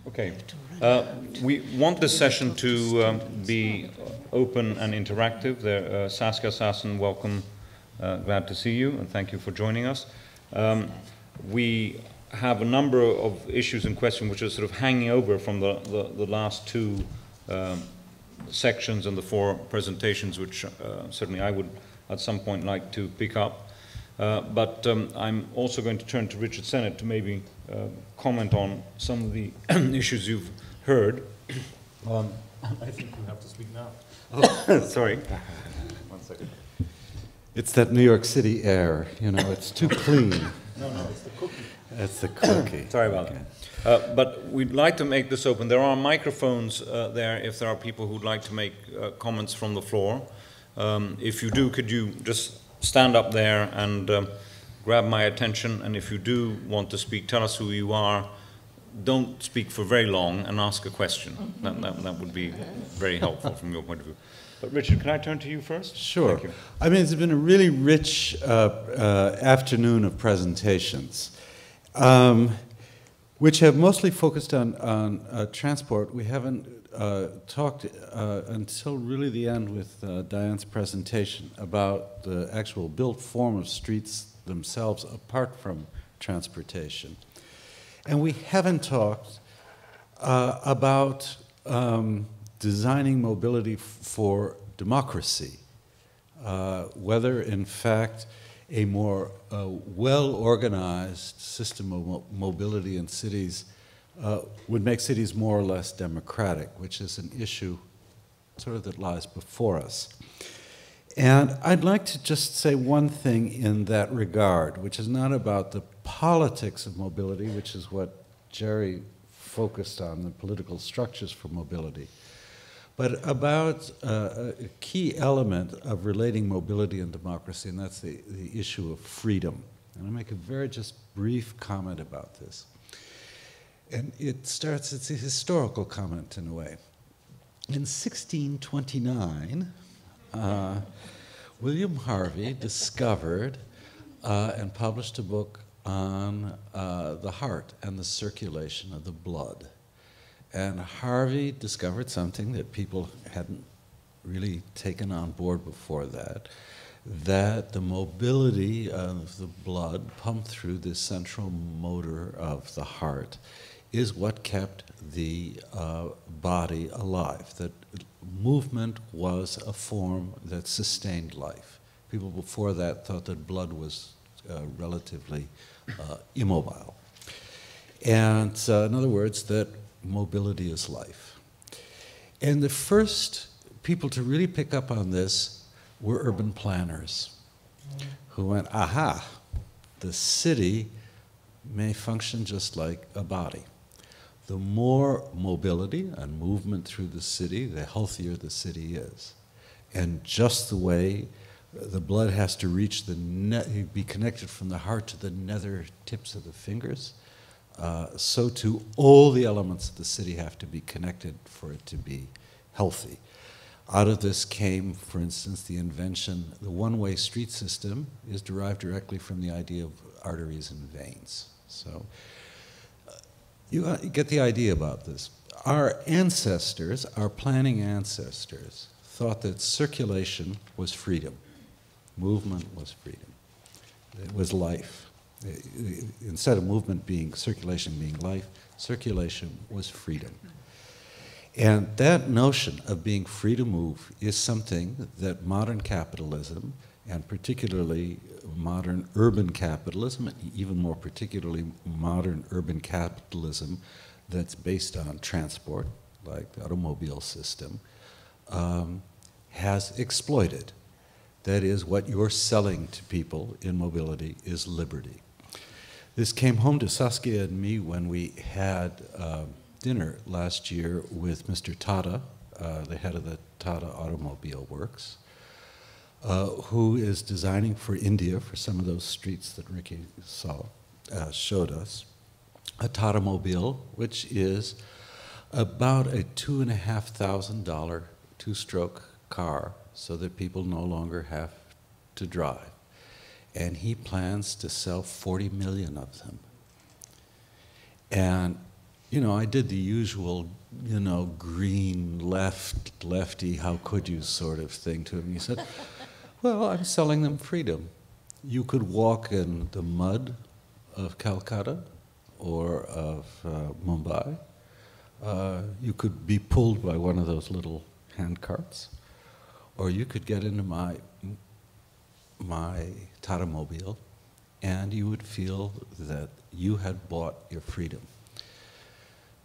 Okay. We want this session to be open and interactive. Saskia Sassen, welcome. Glad to see you, and thank you for joining us. We have a number of issues in question which are sort of hanging over from the last two sections and the four presentations, which certainly I would at some point like to pick up. But I'm also going to turn to Richard Sennett to maybe comment on some of the issues you've heard. I think you have to speak now. Oh, sorry. 1 second. It's that New York City air, you know, it's too clean. No, it's the cookie. It's the cookie. Sorry about that. But we'd like to make this open. There are microphones there if there are people who'd like to make comments from the floor. If you do, could you just stand up there and grab my attention, and if you do want to speak, tell us who you are. Don't speak for very long and ask a question. That would be very helpful from your point of view. But Richard, can I turn to you first? Sure. Thank you. I mean, it's been a really rich afternoon of presentations, which have mostly focused on transport. We haven't talked until really the end with Diane's presentation about the actual built form of streets themselves apart from transportation. And we haven't talked about designing mobility for democracy, whether in fact a more well-organized system of mobility in cities would make cities more or less democratic, which is an issue sort of that lies before us. And I'd like to just say one thing in that regard, which is not about the politics of mobility, which is what Jerry focused on, the political structures for mobility, but about a key element of relating mobility and democracy, and that's the issue of freedom. And I'll make a very just brief comment about this. And it's a historical comment in a way. In 1629, William Harvey discovered and published a book on the heart and the circulation of the blood. And Harvey discovered something that people hadn't really taken on board before that the mobility of the blood pumped through this central motor of the heart is what kept the body alive, that movement was a form that sustained life. People before that thought that blood was relatively immobile. And in other words, that mobility is life. And the first people to really pick up on this were urban planners who went, aha, the city may function just like a body. The more mobility and movement through the city, the healthier the city is. And just the way the blood has to reach be connected from the heart to the nether tips of the fingers, so too all the elements of the city have to be connected for it to be healthy. Out of this came, for instance, the invention, the one-way street system is derived directly from the idea of arteries and veins. So you get the idea about this. Our ancestors, our planning ancestors, thought that circulation was freedom. Movement was freedom. It was life. Instead of movement being, circulation being life, circulation was freedom. And that notion of being free to move is something that modern capitalism, and particularly modern urban capitalism, and even more particularly modern urban capitalism that's based on transport, like the automobile system, has exploited. That is, what you're selling to people in mobility is liberty. This came home to Saskia and me when we had dinner last year with Mr. Tata, the head of the Tata Automobile Works, who is designing for India, for some of those streets that Ricky showed us, a Tata Mobile, which is about a $2,500 two-stroke car so that people no longer have to drive. And he plans to sell 40 million of them. And you know, I did the usual, you know, green lefty, how could you sort of thing to him. He said, well, I'm selling them freedom. You could walk in the mud of Calcutta or of Mumbai. You could be pulled by one of those little hand carts, or you could get into my Tata Mobile, and you would feel that you had bought your freedom.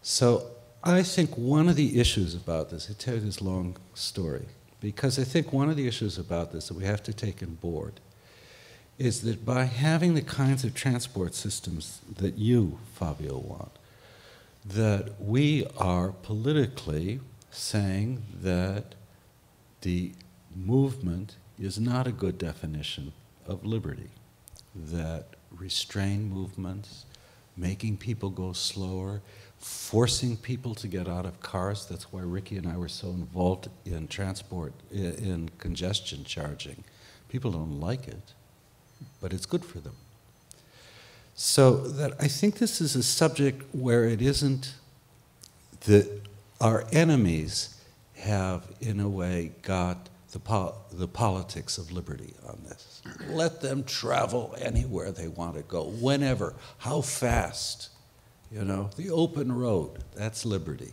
So I think one of the issues about this, I tell you this long story, because I think one of the issues about this that we have to take on board is that by having the kinds of transport systems that you, Fabio, want, that we are politically saying that the movement is not a good definition of liberty, that restrained movements, making people go slower, forcing people to get out of cars. That's why Ricky and I were so involved in transport, in congestion charging. People don't like it, but it's good for them. So that I think this is a subject where it isn't that our enemies have, in a way, got the politics of liberty on this. Let them travel anywhere they want to go, whenever, how fast. You know, the open road, that's liberty.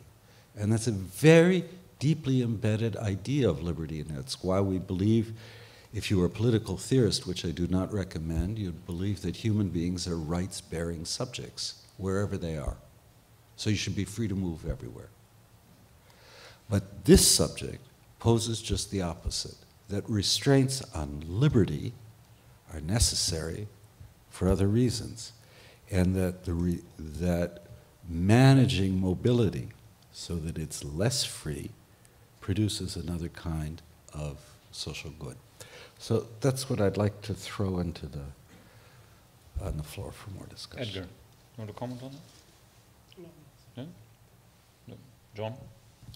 And that's a very deeply embedded idea of liberty, and that's why we believe, if you were a political theorist, which I do not recommend, you'd believe that human beings are rights-bearing subjects, wherever they are. So you should be free to move everywhere. But this subject poses just the opposite, that restraints on liberty are necessary for other reasons, and that, that managing mobility so that it's less free produces another kind of social good. So that's what I'd like to throw on the floor for more discussion. Edgar, you want to comment on that? No. Yeah? No. John?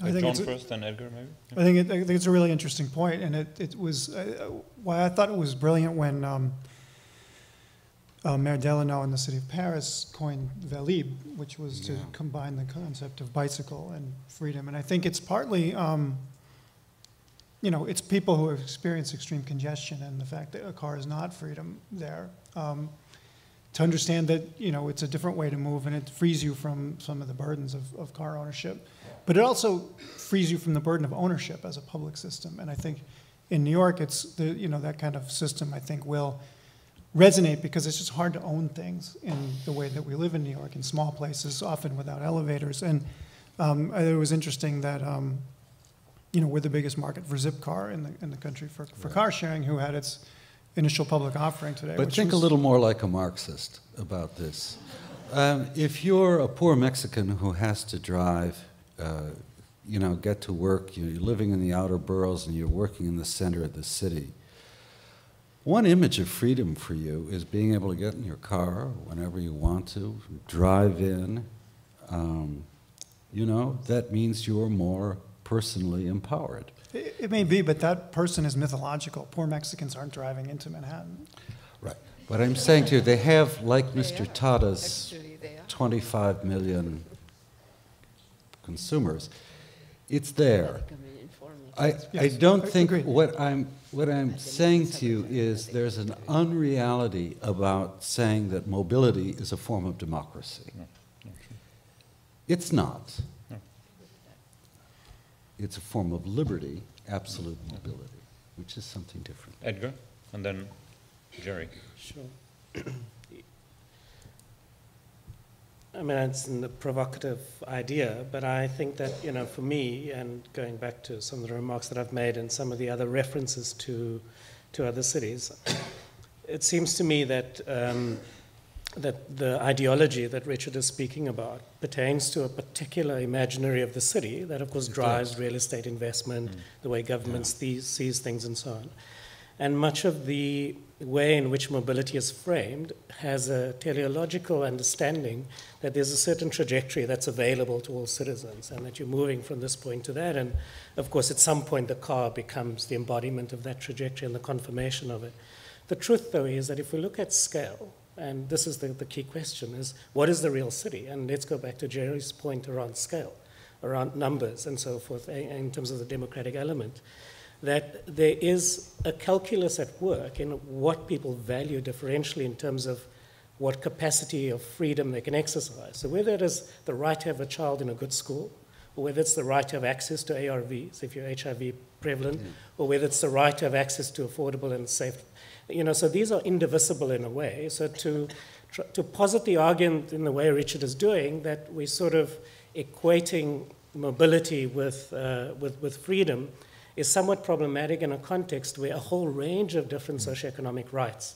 I think John it's first, then Edgar, maybe? Yeah. I think it's a really interesting point, and it was why I thought it was brilliant when Mayor Delano in the city of Paris coined Vélib', which was to combine the concept of bicycle and freedom. And I think it's partly, you know, it's people who have experienced extreme congestion and the fact that a car is not freedom there. To understand that, you know, it's a different way to move and it frees you from some of the burdens of car ownership. But it also frees you from the burden of ownership as a public system. And I think in New York, it's, you know, that kind of system, I think, will resonate because it's just hard to own things in the way that we live in New York, in small places, often without elevators. And it was interesting that, you know, we're the biggest market for Zipcar in the country for car sharing, who had its initial public offering today. But think a little more like a Marxist about this. If you're a poor Mexican who has to drive, you know, get to work, you're living in the outer boroughs and you're working in the center of the city, one image of freedom for you is being able to get in your car whenever you want to, drive in. You know, that means you're more personally empowered. It may be, but that person is mythological. Poor Mexicans aren't driving into Manhattan. Right. But I'm saying to you, they have, like Mr. Tata's 25 million consumers, it's there. I don't think what I'm saying to you is there's an unreality about saying that mobility is a form of democracy. It's not. It's a form of liberty, absolute mobility, which is something different. Edgar, and then Jerry. Sure. I mean, it's a provocative idea, but I think that, you know, for me, and going back to some of the remarks that I've made and some of the other references to other cities, it seems to me that that the ideology that Richard is speaking about pertains to a particular imaginary of the city that, of course, drives real estate investment, the way government sees things, and so on. And much of the way in which mobility is framed has a teleological understanding that there's a certain trajectory that's available to all citizens and that you're moving from this point to that. And, of course, at some point the car becomes the embodiment of that trajectory and the confirmation of it. The truth, though, is that if we look at scale, And this is the key question, is what is the real city? And let's go back to Jerry's point around scale, around numbers and so forth, in terms of the democratic element, that there is a calculus at work in what people value differentially in terms of what capacity of freedom they can exercise. So whether it is the right to have a child in a good school, or whether it's the right to have access to ARVs if you're HIV prevalent, or whether it's the right to have access to affordable and safe, so these are indivisible in a way. So to posit the argument in the way Richard is doing, that we're sort of equating mobility with freedom, is somewhat problematic in a context where a whole range of different socioeconomic rights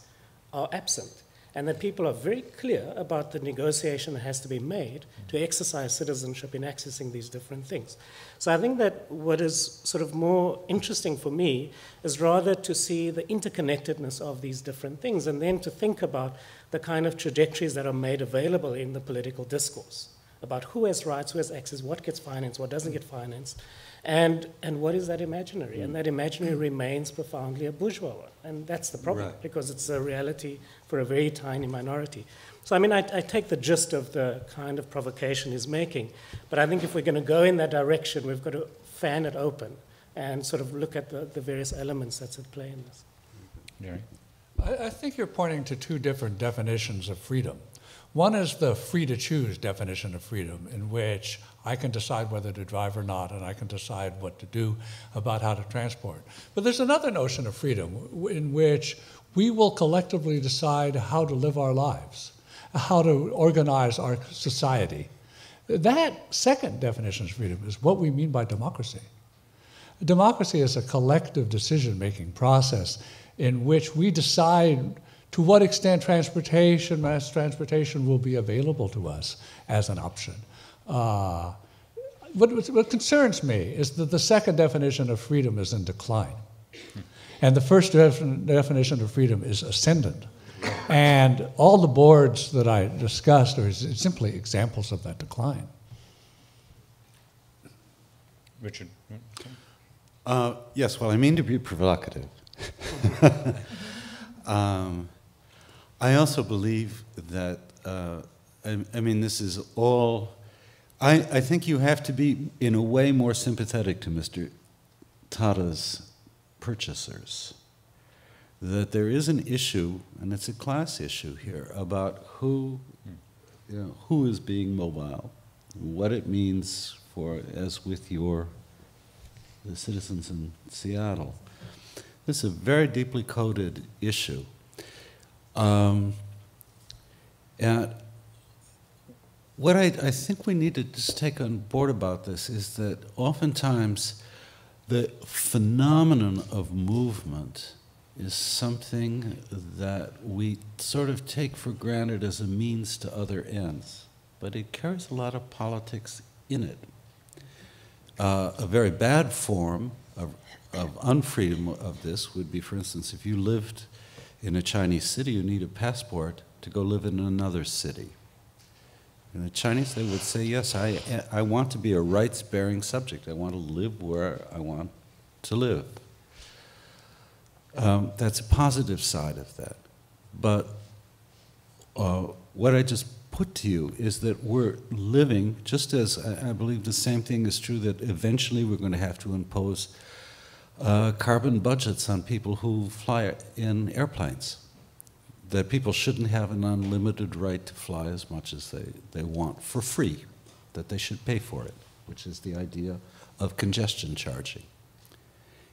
are absent, and that people are very clear about the negotiation that has to be made to exercise citizenship in accessing these different things. So I think that what is sort of more interesting for me is rather to see the interconnectedness of these different things, and then to think about the kind of trajectories that are made available in the political discourse about who has rights, who has access, what gets financed, what doesn't get financed, and what is that imaginary? And that imaginary remains profoundly a bourgeois one. And that's the problem, because it's a reality for a very tiny minority. So, I mean, I take the gist of the kind of provocation he's making, but I think if we're going to go in that direction, we've got to fan it open and sort of look at the various elements that's at play in this. Gary? I think you're pointing to two different definitions of freedom. One is the free-to-choose definition of freedom, in which I can decide whether to drive or not, and I can decide what to do about how to transport. But there's another notion of freedom in which we will collectively decide how to live our lives, how to organize our society. That second definition of freedom is what we mean by democracy. Democracy is a collective decision-making process in which we decide to what extent mass transportation will be available to us as an option. What concerns me is that the second definition of freedom is in decline. And the first definition of freedom is ascendant. And all the boards that I discussed are simply examples of that decline. Richard? Yes, well, I mean to be provocative. I also believe that, I mean, this is all, I think you have to be, in a way, more sympathetic to Mr. Tada's purchasers. That there is an issue, and it's a class issue here, about who is being mobile, what it means for, as with the citizens in Seattle. This is a very deeply coded issue. And what I think we need to just take on board about this is that oftentimes the phenomenon of movement is something that we sort of take for granted as a means to other ends, but it carries a lot of politics in it. A very bad form of unfreedom of this would be, for instance, if you lived in a Chinese city, you need a passport to go live in another city. And the Chinese, they would say, yes, I want to be a rights-bearing subject. I want to live where I want to live. That's a positive side of that. But what I just put to you is that we're living, just as I believe the same thing is true, that eventually we're going to have to impose carbon budgets on people who fly in airplanes. That people shouldn't have an unlimited right to fly as much as they want for free, that they should pay for it, which is the idea of congestion charging.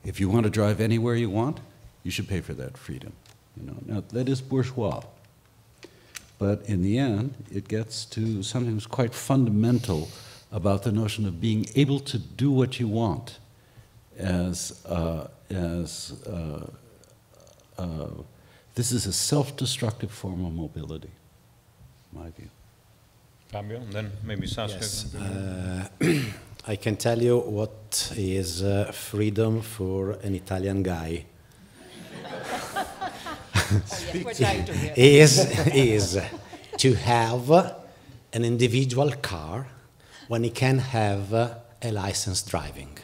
If you want to drive anywhere you want, you should pay for that freedom. Now, that is bourgeois. But in the end, it gets to something that's quite fundamental about the notion of being able to do what you want this is a self-destructive form of mobility, in my view. Fabio, and then maybe Saskia. Yes, I can tell you what is freedom for an Italian guy. is to have an individual car when he can have a license driving.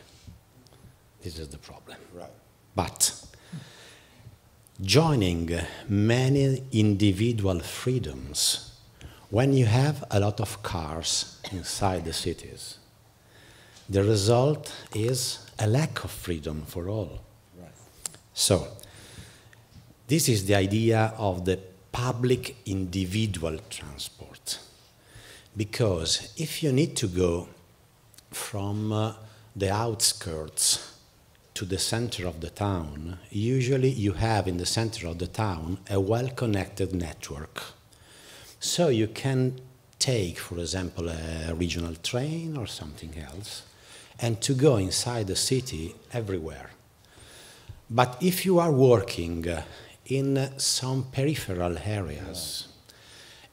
This is the problem. Right. But joining many individual freedoms when you have a lot of cars inside the cities. The result is a lack of freedom for all. Right. So, this is the idea of the public individual transport. Because if you need to go from the outskirts to the center of the town, usually you have in the center of the town a well-connected network. So you can take, for example, a regional train or something else, and to go inside the city everywhere. But if you are working in some peripheral areas,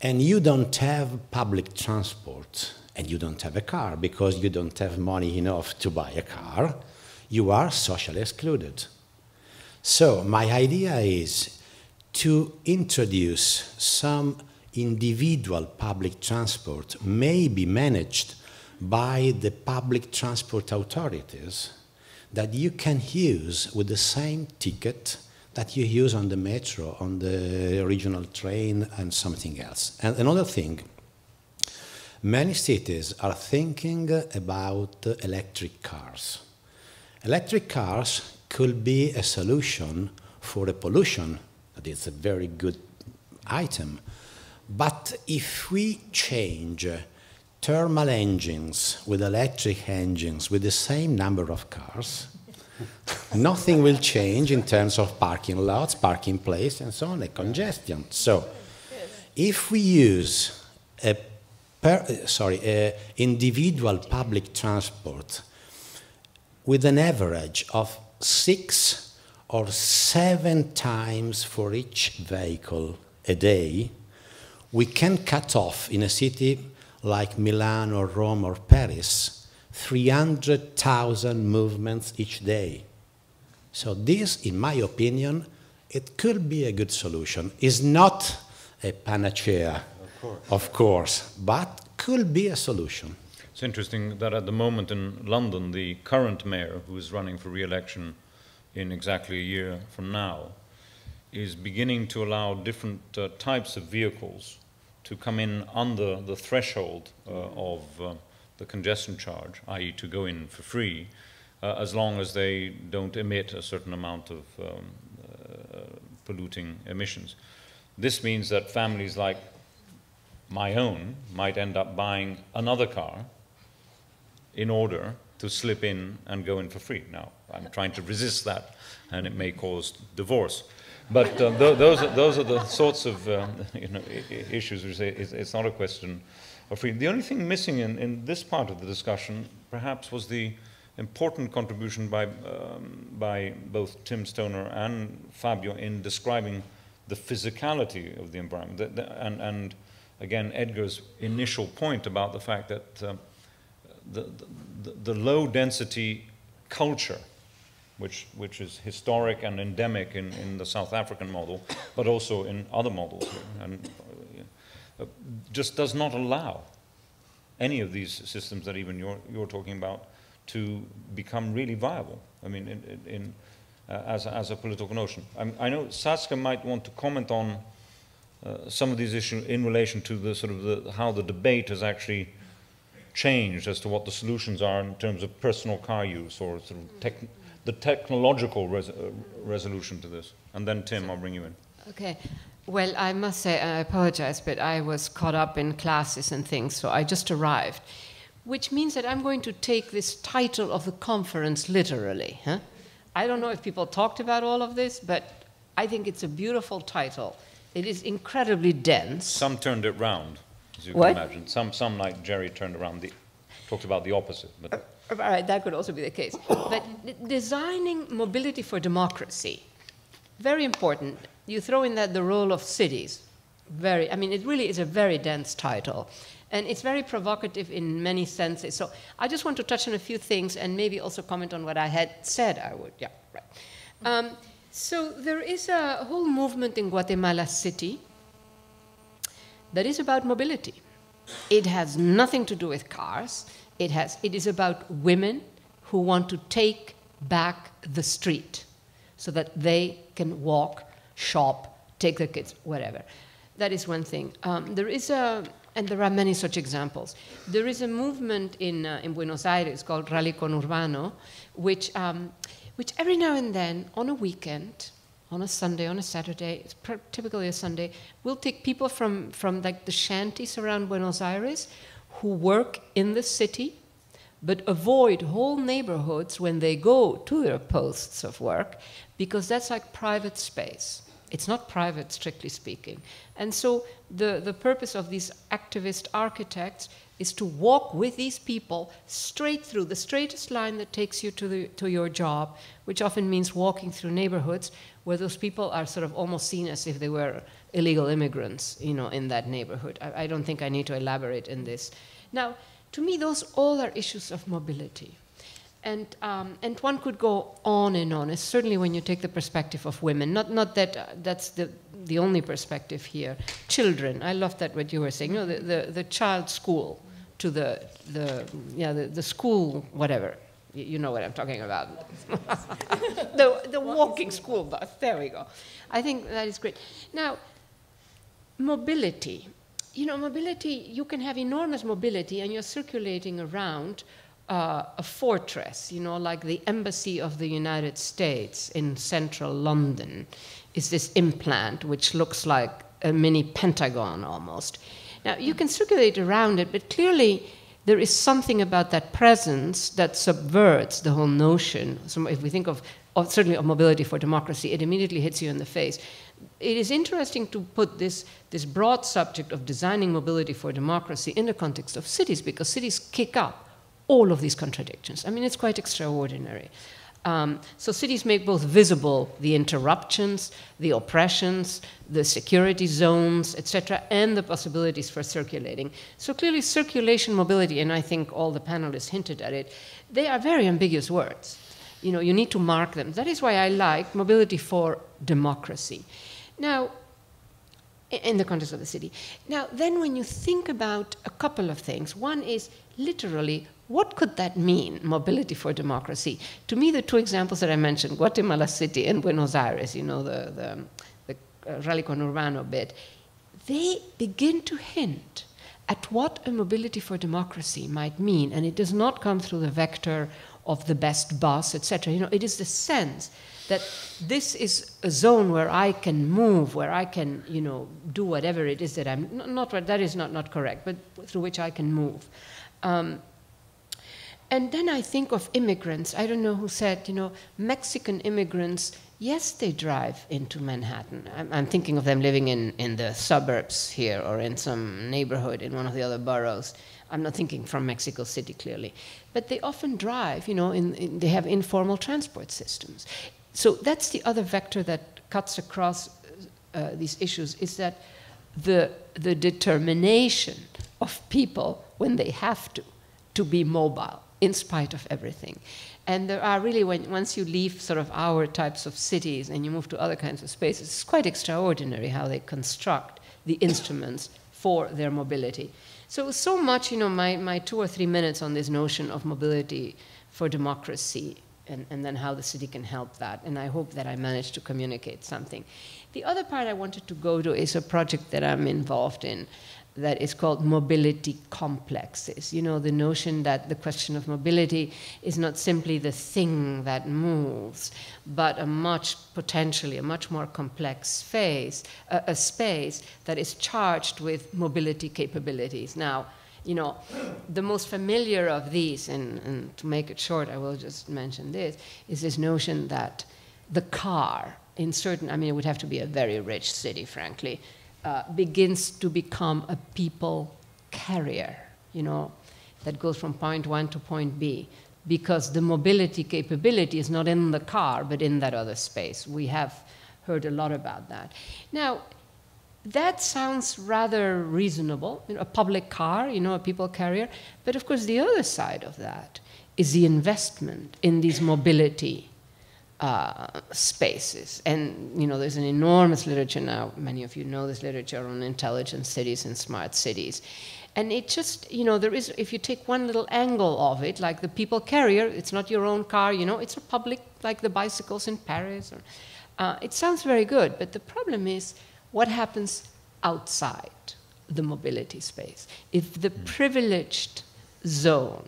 and you don't have public transport, and you don't have a car because you don't have money enough to buy a car, you are socially excluded. So my idea is to introduce some individual public transport, may be managed by the public transport authorities, that you can use with the same ticket that you use on the metro, on the regional train, and something else. And another thing, many cities are thinking about electric cars. Electric cars could be a solution for the pollution, that is a very good item. But if we change thermal engines with electric engines with the same number of cars, nothing will change in terms of parking lots, parking place, and so on, and congestion. So, if we use individual public transport with an average of 6 or 7 times for each vehicle a day, we can cut off in a city like Milan or Rome or Paris 300,000 movements each day. So this, in my opinion, it could be a good solution. It's not a panacea, of course, but could be a solution. It's interesting that at the moment in London, the current mayor, who is running for re-election in exactly a year from now, is beginning to allow different types of vehicles to come in under the threshold of the congestion charge, i.e. to go in for free, as long as they don't emit a certain amount of polluting emissions. This means that families like my own might end up buying another car in order to slip in and go in for free. Now, I'm trying to resist that, and it may cause divorce. But those are the sorts of issues which say it's not a question of freedom. The only thing missing in this part of the discussion, perhaps, was the important contribution by both Tim Stoner and Fabio in describing the physicality of the environment. And again, Edgar's initial point about the fact that the low-density culture, which is historic and endemic in the South African model, but also in other models here, and just does not allow any of these systems that even you're talking about to become really viable. I mean, as a political notion. I know Saskia might want to comment on some of these issues in relation to the sort of how the debate has actually changed as to what the solutions are in terms of personal car use or sort of the technological resolution to this. And then Tim, I'll bring you in. Okay. Well, I must say, I apologize, but I was caught up in classes and things, so I just arrived. Which means that I'm going to take this title of the conference literally. Huh? I don't know if people talked about all of this, but I think it's a beautiful title. It is incredibly dense. Some turned it round, as you can imagine. Some like Jerry turned around, talked about the opposite. But all right, that could also be the case. But designing mobility for democracy, very important. You throw in that the role of cities. It really is a very dense title. And it's very provocative in many senses. So I just want to touch on a few things and maybe also comment on what I had said I would. Yeah, right. So there is a whole movement in Guatemala City that is about mobility. It has nothing to do with cars. It is about women who want to take back the street so that they can walk shop, take their kids, whatever. That is one thing. And there are many such examples. There is a movement in Buenos Aires called Rally Conurbano, which every now and then, on a weekend, on a Sunday, on a Saturday, it's typically a Sunday, will take people from like the shanties around Buenos Aires who work in the city, but avoid whole neighborhoods when they go to their posts of work, because that's like private space. It's not private, strictly speaking. And so the purpose of these activist architects is to walk with these people straight through the straightest line that takes you to your job, which often means walking through neighborhoods where those people are sort of almost seen as if they were illegal immigrants, you know, in that neighborhood. I don't think I need to elaborate in this. Now, to me, those all are issues of mobility. And one could go on and on, certainly when you take the perspective of women. Not that that's the only perspective here. Children, I love that what you were saying. You know, the child school to the school, whatever. You know what I'm talking about. the walking school bus, there we go. I think that is great. Now, mobility. You know, mobility, you can have enormous mobility and you're circulating around a fortress, you know, like the Embassy of the United States in central London is this implant which looks like a mini Pentagon almost. Now, you can circulate around it, but clearly there is something about that presence that subverts the whole notion. So if we think of certainly of mobility for democracy, it immediately hits you in the face. It is interesting to put this broad subject of designing mobility for democracy in the context of cities, because cities kick up all of these contradictions. I mean, it's quite extraordinary. So cities make both visible the interruptions, the oppressions, the security zones, etc., and the possibilities for circulating. So clearly circulation, mobility, and I think all the panelists hinted at it, they are very ambiguous words. You know, you need to mark them. That is why I like mobility for democracy. Now, in the context of the city. Now, then when you think about a couple of things, one is literally, what could that mean, mobility for democracy? To me, the two examples that I mentioned, Guatemala City and Buenos Aires, you know, the Rally Conurbano bit, they begin to hint at what a mobility for democracy might mean, and it does not come through the vector of the best bus, etc. You know, it is the sense that this is a zone where I can move, where I can, you know, do whatever it is that I'm that is not correct, but through which I can move. And then I think of immigrants. I don't know who said, you know, Mexican immigrants, yes, they drive into Manhattan. I'm thinking of them living in the suburbs here or in some neighborhood in one of the other boroughs. I'm not thinking from Mexico City, clearly. But they often drive, you know, they have informal transport systems. So that's the other vector that cuts across these issues, is that the determination of people when they have to be mobile in spite of everything. And there are really, once you leave sort of our types of cities and you move to other kinds of spaces, it's quite extraordinary how they construct the instruments for their mobility. So much, you know, my 2 or 3 minutes on this notion of mobility for democracy and then how the city can help that. And I hope that I managed to communicate something. The other part I wanted to go to is a project that I'm involved in that is called mobility complexes. You know, the notion that the question of mobility is not simply the thing that moves, but potentially a much more complex space that is charged with mobility capabilities. Now, you know, the most familiar of these, and to make it short, I will just mention this, is this notion that the car in certain, I mean, it would have to be a very rich city, frankly, begins to become a people carrier, you know, that goes from point one to point B, because the mobility capability is not in the car, but in that other space. We have heard a lot about that. Now, that sounds rather reasonable, you know, a public car, you know, a people carrier, but of course the other side of that is the investment in these mobility spaces. And, you know, there's an enormous literature now, many of you know this literature on intelligent cities and smart cities. And it just, you know, there is, if you take one little angle of it, like the people carrier, it's not your own car, you know, it's a public, like the bicycles in Paris. It sounds very good, but the problem is what happens outside the mobility space. If the privileged zone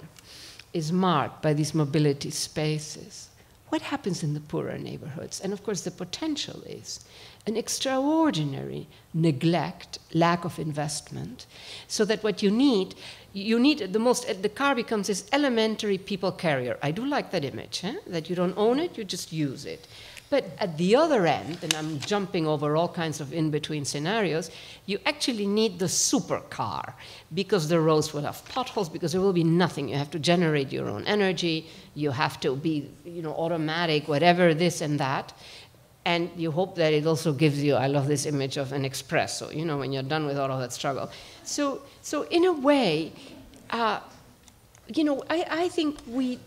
is marked by these mobility spaces, what happens in the poorer neighborhoods? And of course, the potential is an extraordinary neglect, lack of investment, so that what you need the car becomes this elementary people carrier. I do like that image, that you don't own it, you just use it. But at the other end, and I'm jumping over all kinds of in-between scenarios, you actually need the supercar because the roads will have potholes, because there will be nothing. You have to generate your own energy. You have to be, automatic, whatever, this and that. And you hope that it also gives you, I love this image of an espresso, when you're done with all of that struggle. So in a way, I think we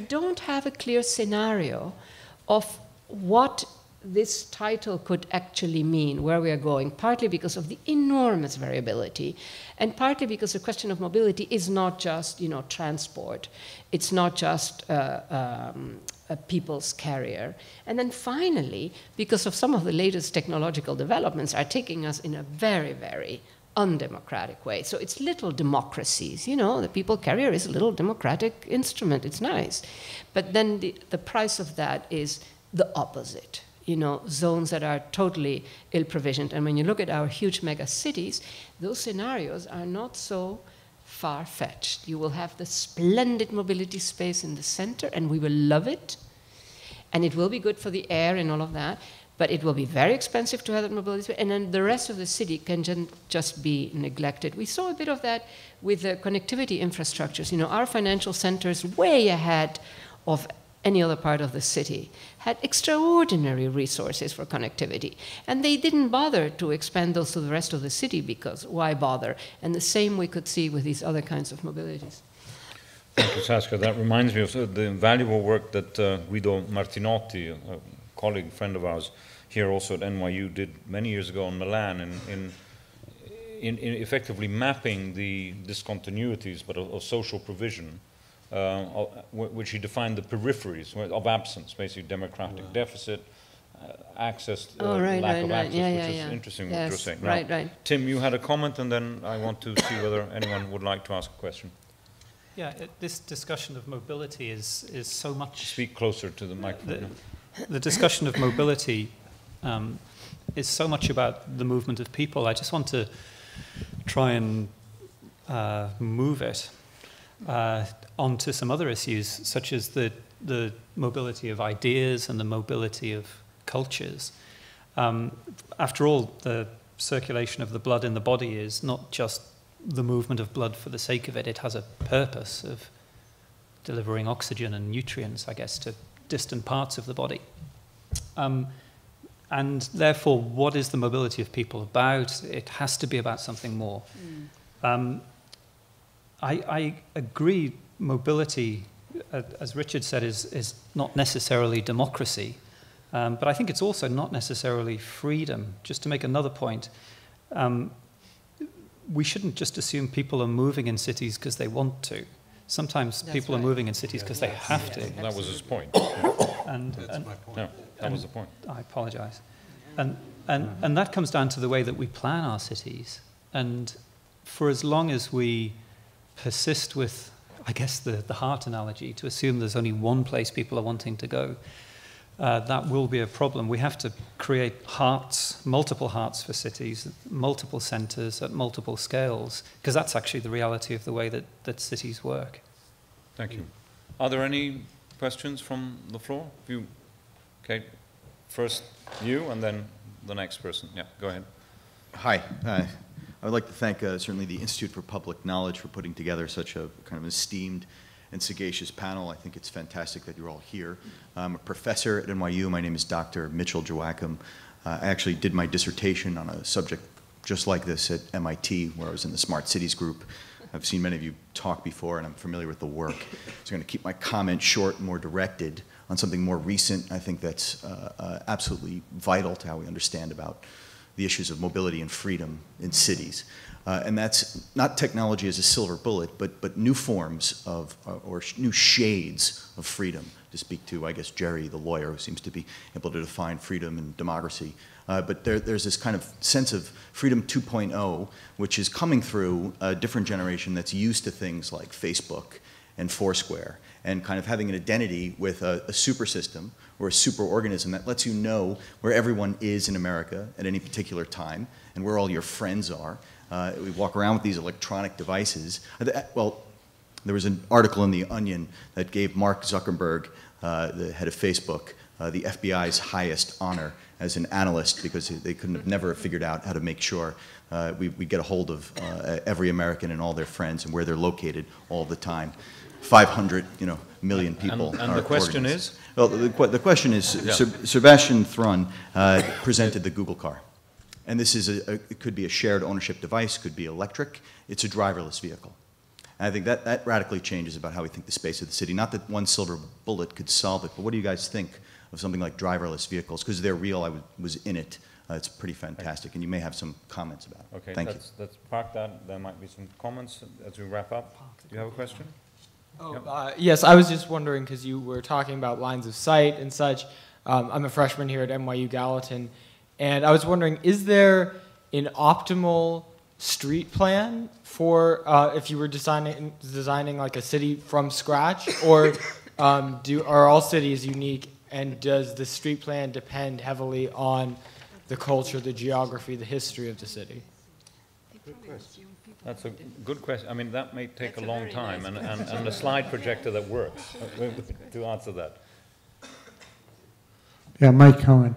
don't have a clear scenario of what this title could actually mean, where we are going, partly because of the enormous variability, and partly because the question of mobility is not just, transport. It's not just a people's carrier. And then finally, because of some of the latest technological developments are taking us in a very, very undemocratic way. So it's little democracies, the people carrier is a little democratic instrument, it's nice. But then the price of that is the opposite, zones that are totally ill-provisioned. And when you look at our huge mega cities, those scenarios are not so far-fetched. You will have the splendid mobility space in the center, and we will love it, and it will be good for the air and all of that, but it will be very expensive to have that mobility space, and then the rest of the city can just be neglected. We saw a bit of that with the connectivity infrastructures. Our financial centers, way ahead of any other part of the city, had extraordinary resources for connectivity. And they didn't bother to expand those to the rest of the city, because why bother? And the same we could see with these other kinds of mobilities. Thank you, Saskia. That reminds me of the invaluable work that Guido Martinotti, a colleague, friend of ours, here also at NYU, did many years ago in Milan in effectively mapping the discontinuities of social provision, which he defined the peripheries of absence, basically democratic deficit, access, lack of access, which is interesting what you're saying. Now, Right. Tim, you had a comment, and then I want to see whether anyone would like to ask a question. Yeah, this discussion of mobility is so much... Speak closer to the microphone. The discussion of mobility is so much about the movement of people. I just want to try and move it onto some other issues, such as the mobility of ideas and the mobility of cultures. After all, the circulation of the blood in the body is not just the movement of blood for the sake of it. It has a purpose of delivering oxygen and nutrients, I guess, to distant parts of the body. And therefore, what is the mobility of people about? It has to be about something more. I agree, mobility, as Richard said, is not necessarily democracy, but I think it's also not necessarily freedom. Just to make another point, we shouldn't just assume people are moving in cities because they want to. Sometimes people are moving in cities because they have to. That was his point. That's my point. No, that was the point. I apologize. And that comes down to the way that we plan our cities. And for as long as we persist with, I guess, the heart analogy, to assume there's only one place people are wanting to go, that will be a problem. We have to create hearts, multiple hearts for cities, multiple centers at multiple scales, because that's actually the reality of the way that cities work. Thank you. Are there any questions from the floor? Okay, first you, and then the next person. Yeah, go ahead. Hi. I would like to thank certainly the Institute for Public Knowledge for putting together such a kind of esteemed and sagacious panel. I think it's fantastic that you're all here. I'm a professor at NYU. My name is Dr. Mitchell Joachim. I actually did my dissertation on a subject just like this at MIT, where I was in the Smart Cities group. I've seen many of you talk before, and I'm familiar with the work. So I'm going to keep my comment short and more directed on something more recent. I think that's absolutely vital to how we understand about the issues of mobility and freedom in cities. And that's not technology as a silver bullet, but new forms of, or new shades of freedom, to speak to, I guess, Jerry, the lawyer, who seems to be able to define freedom and democracy. But there's this kind of sense of freedom 2.0, which is coming through a different generation that's used to things like Facebook and Foursquare, and kind of having an identity with a super system or a super organism that lets you know where everyone is in America at any particular time and where all your friends are. We walk around with these electronic devices. Well, there was an article in The Onion that gave Mark Zuckerberg, the head of Facebook, the FBI's highest honor as an analyst, because they couldn't have never figured out how to make sure we get a hold of every American and all their friends and where they're located all the time. 500 million people. And the question is? Well, the question is, yeah. Sebastian Thrun presented the Google car. And this is it could be a shared ownership device, could be electric. It's a driverless vehicle. And I think that radically changes about how we think the space of the city. Not that one silver bullet could solve it, but what do you guys think of something like driverless vehicles? Because they're real, I was in it. It's pretty fantastic, and you may have some comments about it. Okay, Thank you. let's park that. There might be some comments as we wrap up. Do you have a question? Oh, yes, I was just wondering, because you were talking about lines of sight and such. I'm a freshman here at NYU Gallatin, and I was wondering, is there an optimal street plan for if you were designing like a city from scratch, or are all cities unique, and does the street plan depend heavily on the culture, the geography, the history of the city? That's a good question. I mean, that may take a long time, and a slide projector that works to answer that. Yeah, Mike Cohen.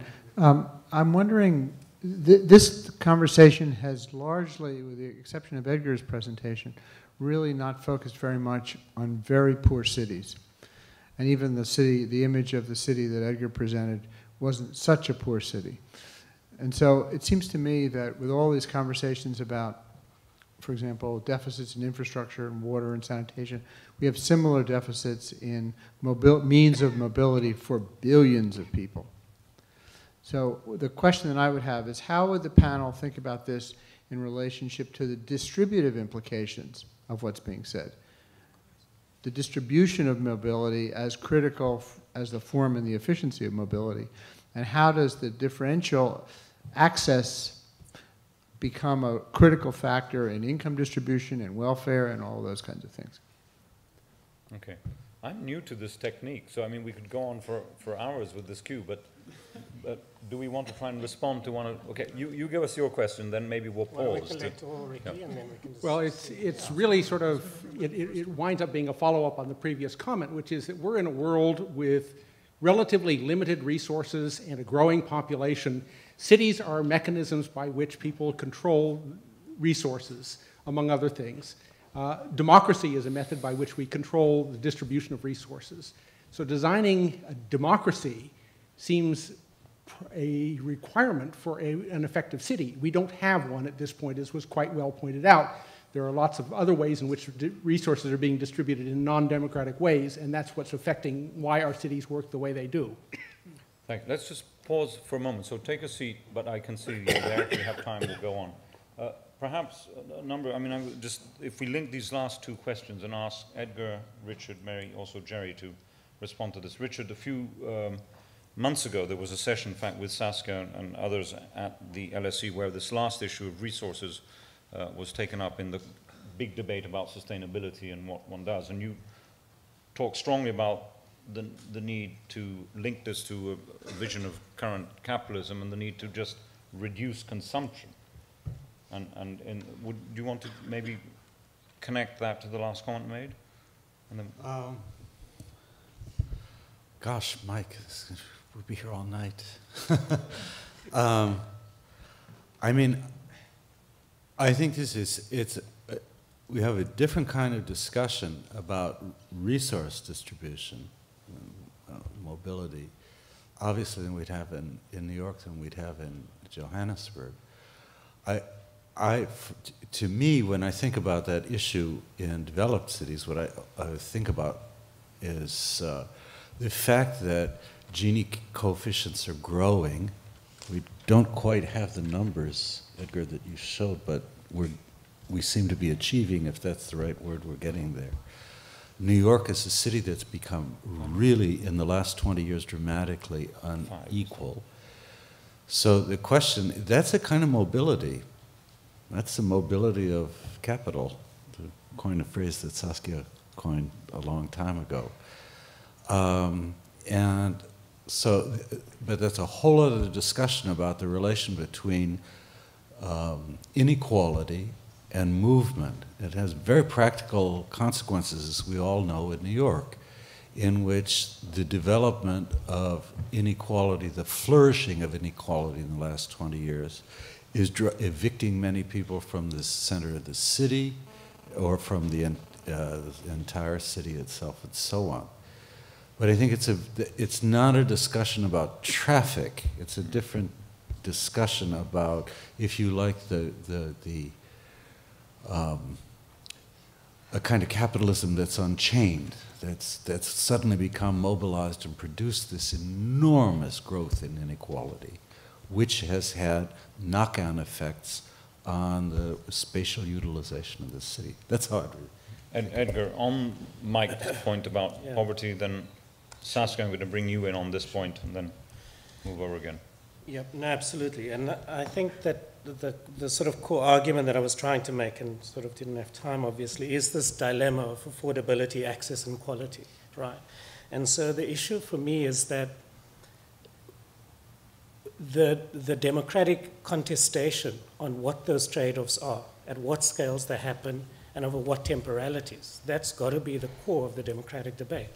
I'm wondering, this conversation has largely, with the exception of Edgar's presentation, really not focused very much on very poor cities. And even the image of the city that Edgar presented wasn't such a poor city. And so it seems to me that with all these conversations about, for example, deficits in infrastructure and water and sanitation, we have similar deficits in means of mobility for billions of people. So the question that I would have is, how would the panel think about this in relationship to the distributive implications of what's being said? The distribution of mobility as critical as the form and the efficiency of mobility, and how does the differential access become a critical factor in income distribution and welfare and all those kinds of things? Okay. I'm new to this technique, so I mean, we could go on for hours with this cue, but do we want to try and respond to one of, okay, you give us your question, then maybe we'll pause. And then we can just well, it's really sort of, it winds up being a follow-up on the previous comment, which is that we're in a world with relatively limited resources and a growing population. Cities are mechanisms by which people control resources, among other things. Democracy is a method by which we control the distribution of resources. So designing a democracy seems a requirement for an effective city. We don't have one at this point, as was quite well pointed out. There are lots of other ways in which resources are being distributed in non-democratic ways, and that's what's affecting why our cities work the way they do. Thank you. Let's just pause for a moment. So take a seat, but I can see you there. If we have time, we'll go on. Perhaps a number, I mean, if we link these last two questions and ask Edgar, Richard, Mary, also Jerry to respond to this. Richard, a few months ago, there was a session, in fact, with Saskia and others at the LSE where this last issue of resources was taken up in the big debate about sustainability and what one does. And you talk strongly about the need to link this to a vision of current capitalism and the need to just reduce consumption. And do you want to maybe connect that to the last comment made? And then gosh, Mike, we'll be here all night. I mean, I think we have a different kind of discussion about resource distribution, mobility, obviously, than we'd have in New York than we'd have in Johannesburg. To me, when I think about that issue in developed cities, what I think about is the fact that Gini coefficients are growing we don't quite have the numbers, Edgar, that you showed, but we seem to be achieving, if that's the right word, we're getting there. New York is a city that's become really, in the last 20 years, dramatically unequal. So the question, that's a kind of mobility. That's the mobility of capital, to coin a phrase that Saskia coined a long time ago. And so, but that's a whole other discussion about the relation between inequality and movement. It has very practical consequences, as we all know, in New York, in which the development of inequality, the flourishing of inequality in the last 20 years, is evicting many people from the center of the city or from the entire city itself and so on. But I think it's not a discussion about traffic. It's a different discussion about, if you like, a kind of capitalism that's unchained, that's suddenly become mobilized and produced this enormous growth in inequality, which has had knock-on effects on the spatial utilization of the city. That's how I'd read it. Edgar, on Mike's point about poverty, then Saskia, I'm going to bring you in on this point and then move over again. Yep, no, absolutely. And I think that the sort of core argument that I was trying to make, and sort of didn't have time, obviously, is this dilemma of affordability, access, and quality, right? And so the issue for me is that the democratic contestation on what those trade-offs are, at what scales they happen, and over what temporalities, that's got to be the core of the democratic debate.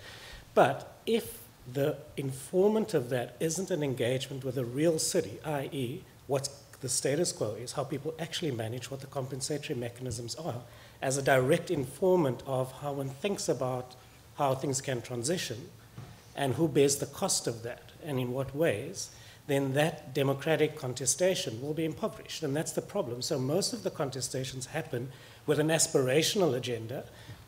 But if the informant of that isn't an engagement with a real city, i.e., what the status quo is, how people actually manage what the compensatory mechanisms are, as a direct informant of how one thinks about how things can transition and who bears the cost of that and in what ways, then that democratic contestation will be impoverished. And that's the problem. So most of the contestations happen with an aspirational agenda,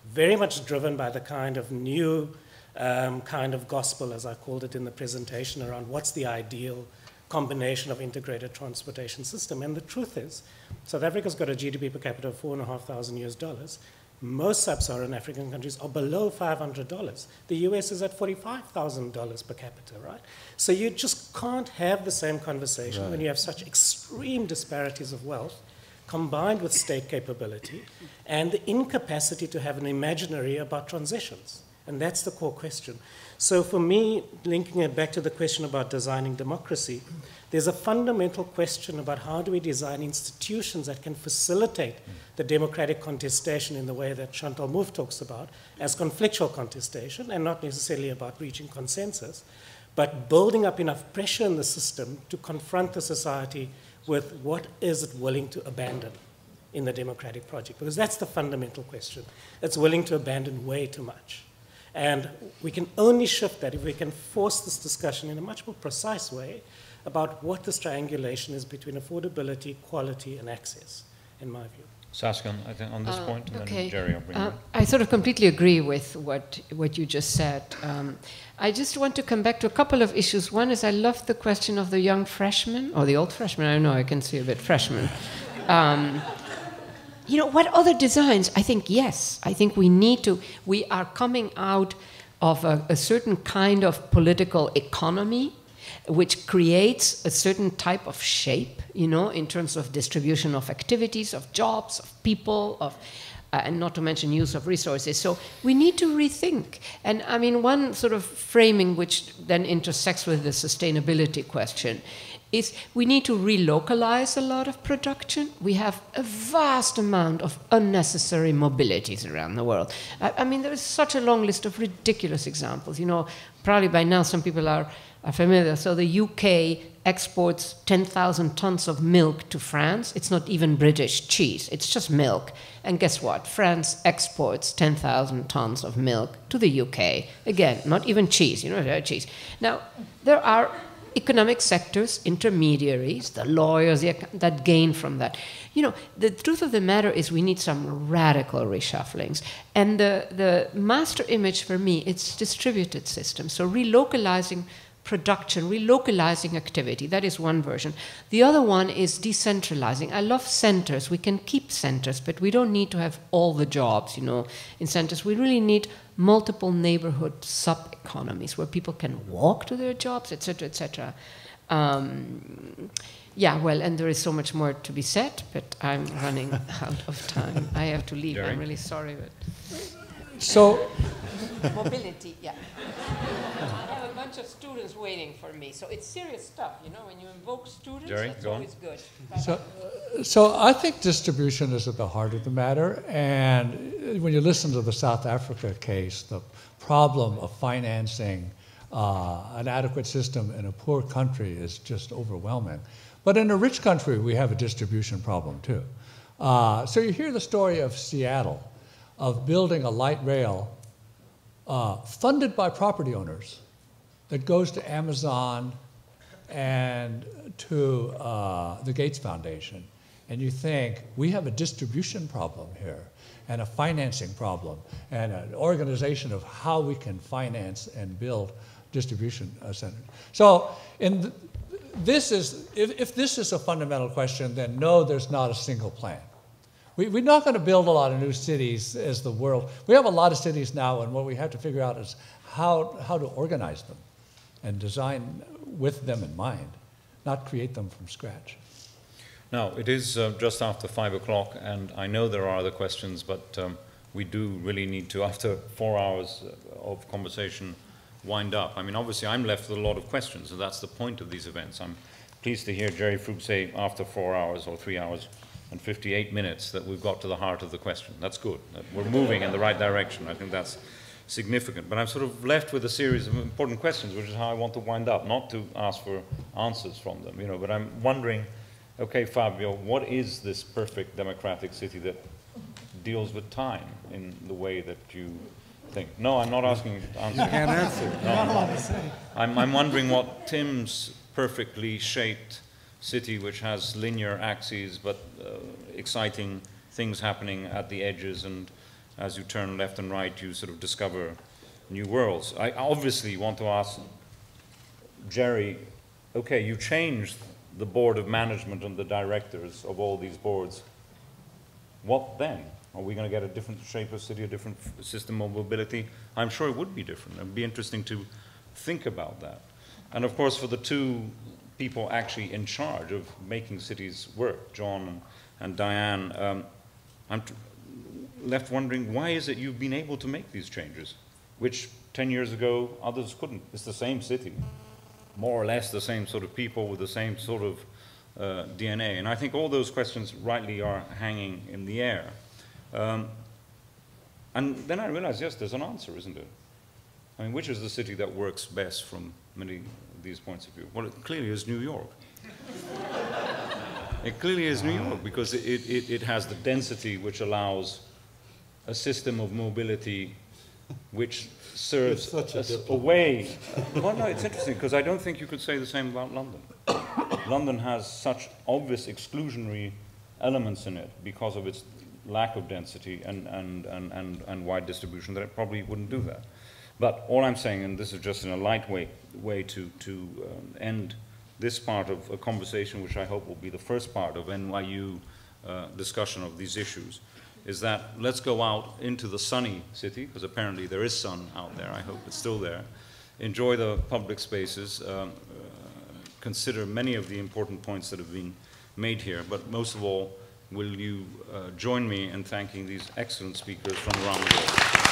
very much driven by the kind of new kind of gospel, as I called it in the presentation, around what's the ideal combination of integrated transportation system. And the truth is, South Africa's got a GDP per capita of $4,500 US. Most sub-Saharan African countries are below $500. The US is at $45,000 per capita, right? So you just can't have the same conversation when you have such extreme disparities of wealth combined with state capability and the incapacity to have an imaginary about transitions. And that's the core question. So for me, linking it back to the question about designing democracy, there's a fundamental question about how do we design institutions that can facilitate the democratic contestation in the way that Chantal Mouffe talks about as conflictual contestation, and not necessarily about reaching consensus, but building up enough pressure in the system to confront the society with what is it willing to abandon in the democratic project, because that's the fundamental question. It's willing to abandon way too much. And we can only shift that if we can force this discussion in a much more precise way about what this triangulation is between affordability, quality, and access, in my view. Saskia, I think on this point, and then Jerry, I'll bring you in. I sort of completely agree with what you just said. I just want to come back to a couple of issues. One is I love the question of the young freshman, or the old freshman, I don't know, I can see a bit freshman. You know, what other designs? I think, yes, I think we are coming out of a certain kind of political economy which creates a certain type of shape, you know, in terms of distribution of activities, of jobs, of people, and not to mention use of resources. So we need to rethink. And I mean, one sort of framing which then intersects with the sustainability question is we need to relocalize a lot of production. We have a vast amount of unnecessary mobilities around the world. I mean, there is such a long list of ridiculous examples. You know, probably by now some people are familiar. So the UK exports 10,000 tons of milk to France. It's not even British cheese. It's just milk. And guess what? France exports 10,000 tons of milk to the UK. Again, not even cheese. You know, cheese. Now, there are economic sectors, intermediaries, the lawyers that gain from that. You know, the truth of the matter is we need some radical reshufflings. And the master image for me, it's distributed systems. So relocalizing production, relocalizing activity. That is one version. The other one is decentralizing. I love centers. We can keep centers, but we don't need to have all the jobs, in centers. We really need multiple neighborhood sub-economies where people can walk to their jobs, etc., etc. Yeah, well, and there is so much more to be said, but I'm running out of time. I have to leave. Jerry? I'm really sorry, but So, mobility, yeah. I have a bunch of students waiting for me, so it's serious stuff, when you invoke students, Jerry, that's go on. always good. so I think distribution is at the heart of the matter, and when you listen to the South Africa case, the problem of financing an adequate system in a poor country is just overwhelming. But in a rich country, we have a distribution problem too. So you hear the story of Seattle, of building a light rail funded by property owners that goes to Amazon and to the Gates Foundation. And you think, we have a distribution problem here, and a financing problem, and an organization of how we can finance and build distribution centers. So if this is a fundamental question, then no, there's not a single plan. We're not going to build a lot of new cities as the world. We have a lot of cities now, and what we have to figure out is how to organize them and design with them in mind, not create them from scratch. Now, it is just after 5 o'clock, and I know there are other questions, but we do really need to, after 4 hours of conversation, wind up. I mean, obviously, I'm left with a lot of questions, and that's the point of these events. I'm pleased to hear Jerry Frug say after 4 hours or 3 hours and 58 minutes that we've got to the heart of the question. That's good. That we're moving in the right direction. I think that's significant. But I'm sort of left with a series of important questions, which is how I want to wind up, not to ask for answers from them, but I'm wondering, okay, Fabio, what is this perfect democratic city that deals with time in the way that you think? No, I'm not asking you to answer. You can't answer. No, I'm wondering what Tim's perfectly shaped city, which has linear axes but exciting things happening at the edges, and as you turn left and right, you sort of discover new worlds. I obviously want to ask Jerry, okay, you changed the board of management and the directors of all these boards. What then? Are we going to get a different shape of city, a different system of mobility? I'm sure it would be different. It would be interesting to think about that. And of course, for the two people actually in charge of making cities work, John and Diane, I'm left wondering, why is it you've been able to make these changes, which 10 years ago others couldn't? It's the same city, more or less the same sort of people with the same sort of DNA. And I think all those questions rightly are hanging in the air. And then I realized, yes, there's an answer, isn't it? I mean, which is the city that works best from many of these points of view? Well, it clearly is New York. It clearly is New York because it has the density which allows a system of mobility which serves a way. Well, no, it's interesting because I don't think you could say the same about London. London has such obvious exclusionary elements in it because of its lack of density and wide distribution that it probably wouldn't do that. But all I'm saying, and this is just in a lightweight way to end this part of a conversation, which I hope will be the first part of NYU discussion of these issues, is that let's go out into the sunny city, because apparently there is sun out there, I hope it's still there. Enjoy the public spaces, consider many of the important points that have been made here, but most of all, will you join me in thanking these excellent speakers from around the world?